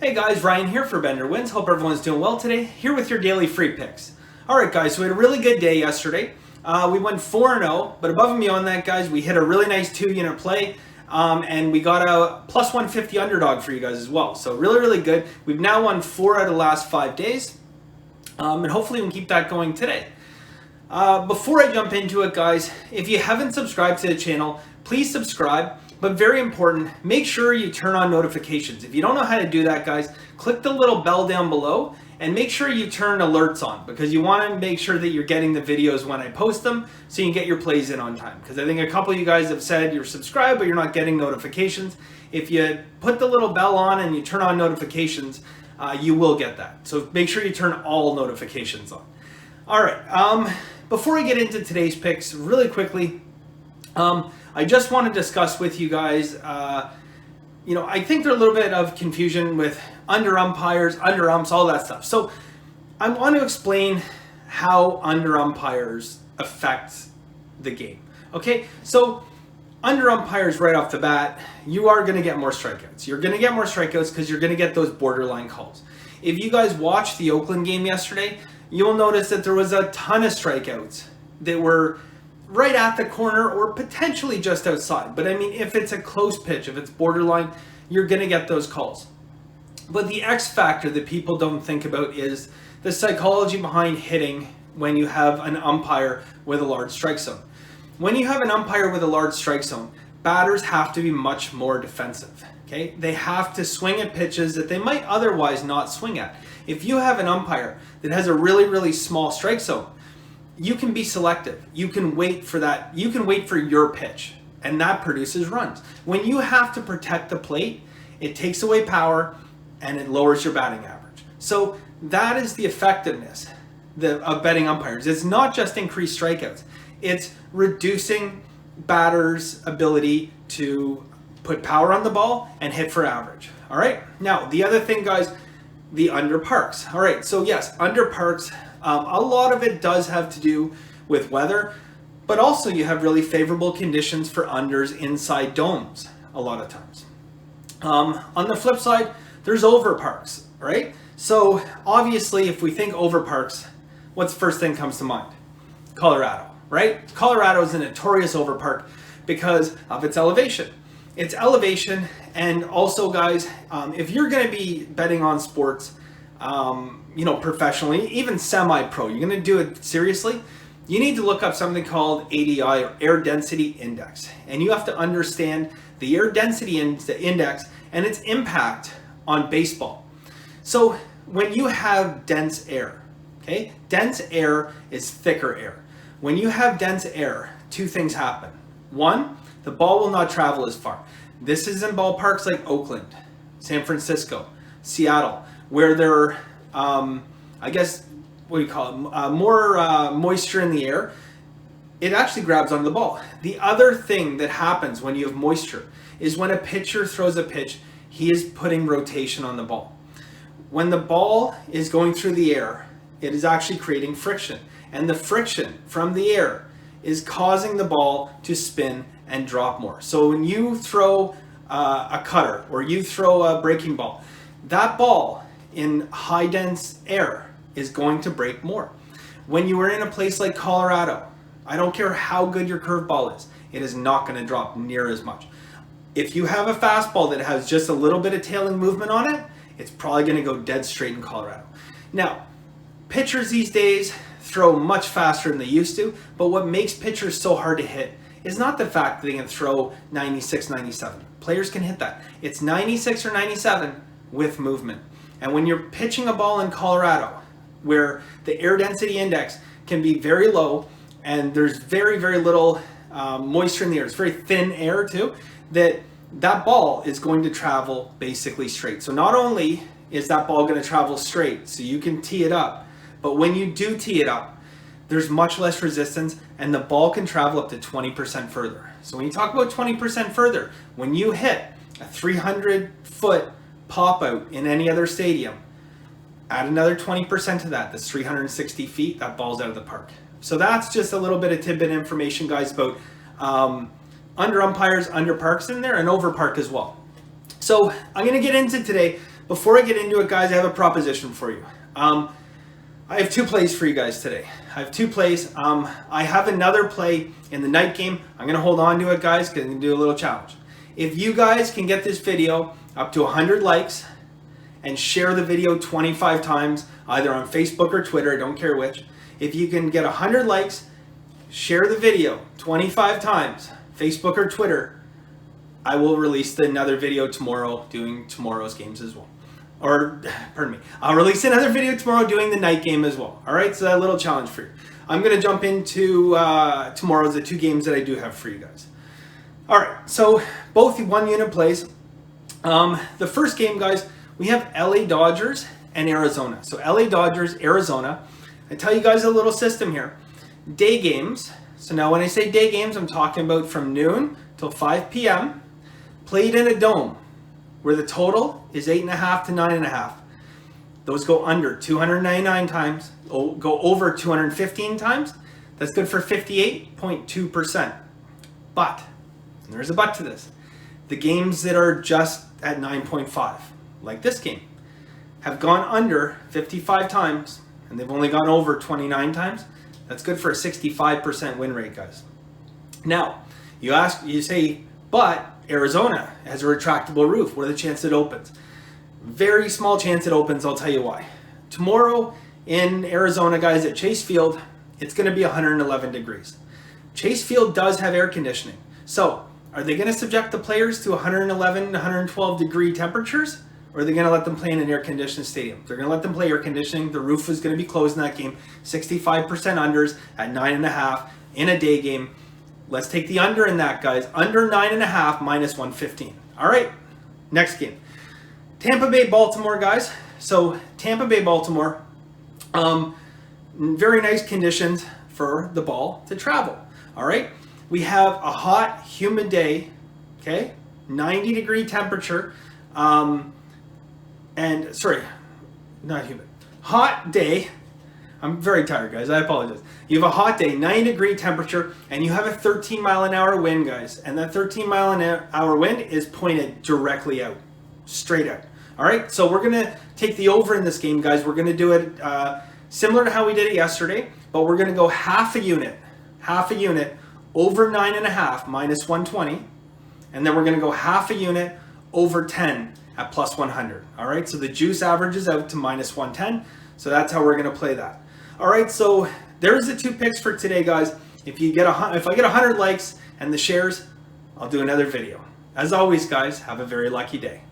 Hey guys, Ryan here for Bender Wins. Hope everyone's doing well today. Here with your daily free picks. Alright guys, so we had a really good day yesterday. We went 4-0, but above and beyond that guys, we hit a really nice 2-unit play. And we got a plus 150 underdog for you guys as well. So really good. We've now won 4 out of the last 5 days. And hopefully we can keep that going today. Before I jump into it guys, if you haven't subscribed to the channel, please subscribe. But very important, make sure you turn on notifications. If you don't know how to do that guys, click the little bell down below and make sure you turn alerts on, because you want to make sure that you're getting the videos when I post them so you can get your plays in on time. Because I think a couple of you guys have said you're subscribed but you're not getting notifications. If you put the little bell on and you turn on notifications, you will get that. So make sure you turn all notifications on. Alright, before I get into today's picks, really quickly, I just want to discuss with you guys, I think there's a little bit of confusion with under umpires, under umps, all that stuff. So I want to explain how under umpires affect the game. Okay, so under umpires right off the bat, you are going to get more strikeouts. You're going to get more strikeouts because you're going to get those borderline calls. If you guys watched the Oakland game yesterday, you'll notice that there was a ton of strikeouts that were right at the corner or potentially just outside. But I mean, if it's a close pitch, if it's borderline, you're going to get those calls. But the X factor that people don't think about is the psychology behind hitting when you have an umpire with a large strike zone. When you have an umpire with a large strike zone, batters have to be much more defensive. Okay? They have to swing at pitches that they might otherwise not swing at. If you have an umpire that has a really small strike zone, you can be selective. You can wait for that. You can wait for your pitch, and that produces runs. When you have to protect the plate, it takes away power and it lowers your batting average. So that is the effectiveness of betting umpires. It's not just increased strikeouts. It's reducing batters' ability to put power on the ball and hit for average. All right. Now, the other thing, guys, the under parks. All right. So yes, under parks. A lot of it does have to do with weather, but also you have really favorable conditions for unders inside domes a lot of times. On the flip side, there's over parks, right? So obviously, if we think over parks, what's the first thing comes to mind? Colorado, right? Colorado is a notorious over park because of its elevation. Its elevation, and also guys, if you're going to be betting on sports, professionally, even semi-pro, you're going to do it seriously, you need to look up something called ADI, or Air Density Index. And you have to understand the Air Density Index and its impact on baseball. So when you have dense air, okay, dense air is thicker air. When you have dense air, two things happen. One, the ball will not travel as far. This is in ballparks like Oakland, San Francisco, Seattle, where there are, more moisture in the air. It actually grabs onto the ball. The other thing that happens when you have moisture is when a pitcher throws a pitch, he is putting rotation on the ball. When the ball is going through the air, it is actually creating friction. And the friction from the air is causing the ball to spin and drop more. So when you throw a cutter or you throw a breaking ball, that ball in high dense air is going to break more. When you are in a place like Colorado, I don't care how good your curveball is, it is not going to drop near as much. If you have a fastball that has just a little bit of tailing movement on it, it's probably going to go dead straight in Colorado. Now, pitchers these days throw much faster than they used to, but what makes pitchers so hard to hit is not the fact that they can throw 96, 97. Players can hit that. It's 96 or 97 with movement. And when you're pitching a ball in Colorado, where the air density index can be very low and there's very little moisture in the air, it's very thin air too, that ball is going to travel basically straight. So not only is that ball going to travel straight, so you can tee it up, but when you do tee it up, there's much less resistance and the ball can travel up to 20% further. So when you talk about 20% further, when you hit a 300-foot pop out in any other stadium, add another 20% to that, that's 360 feet, that ball's out of the park. So that's just a little bit of tidbit information, guys, about under umpires, under parks in there, and over park as well. So I'm going to get into today before I get into it, guys, I have a proposition for you. I have 2 plays for you guys today. I have 2 plays. I have another play in the night game. I'm going to hold on to it, guys, because I'm going to do a little challenge. If you guys can get this video up to 100 likes and share the video 25 times, either on Facebook or Twitter, I don't care which. If you can get 100 likes, share the video 25 times, Facebook or Twitter, I will release another video tomorrow doing tomorrow's games as well. Or, pardon me, I'll release another video tomorrow doing the night game as well. All right, so a little challenge for you. I'm going to jump into tomorrow's the 2 games that I do have for you guys. All right, so both 1-unit plays. The first game, guys, we have LA Dodgers and Arizona. So LA Dodgers, Arizona. I tell you guys a little system here. Day games. So now when I say day games, I'm talking about from noon till 5 p.m. played in a dome, where the total is 8.5 to 9.5. Those go under 299 times, go over 215 times. That's good for 58.2%. But, and there's a but to this, the games that are just at 9.5, like this game, have gone under 55 times, and they've only gone over 29 times. That's good for a 65% win rate, guys. Now, you say, but Arizona has a retractable roof. What are the chances it opens? Very small chance it opens, I'll tell you why. Tomorrow in Arizona, guys, at Chase Field, it's going to be 111 degrees. Chase Field does have air conditioning. So, are they going to subject the players to 111, 112 degree temperatures? Or are they going to let them play in an air-conditioned stadium? They're going to let them play air conditioning. The roof is going to be closed in that game. 65% unders at 9.5 in a day game. Let's take the under in that, guys. Under 9.5 minus 115. All right, next game. Tampa Bay, Baltimore, guys. So Tampa Bay, Baltimore, very nice conditions for the ball to travel. All right, we have a hot, humid day, okay? 90 degree temperature. And sorry, not humid. Hot day. I'm very tired, guys. I apologize. You have a hot day, 90 degree temperature, and you have a 13 mile an hour wind, guys. And that 13 mile an hour wind is pointed directly out, straight out. All right, so we're going to take the over in this game, guys. We're going to do it similar to how we did it yesterday, but we're going to go half a unit over 9.5 minus 120, and then we're going to go half a unit over 10 at plus 100. All right, so the juice averages out to minus 110. So that's how we're going to play that. All right, so there's the 2 picks for today, guys. If I get 100 likes and the shares, I'll do another video. As always, guys, have a very lucky day.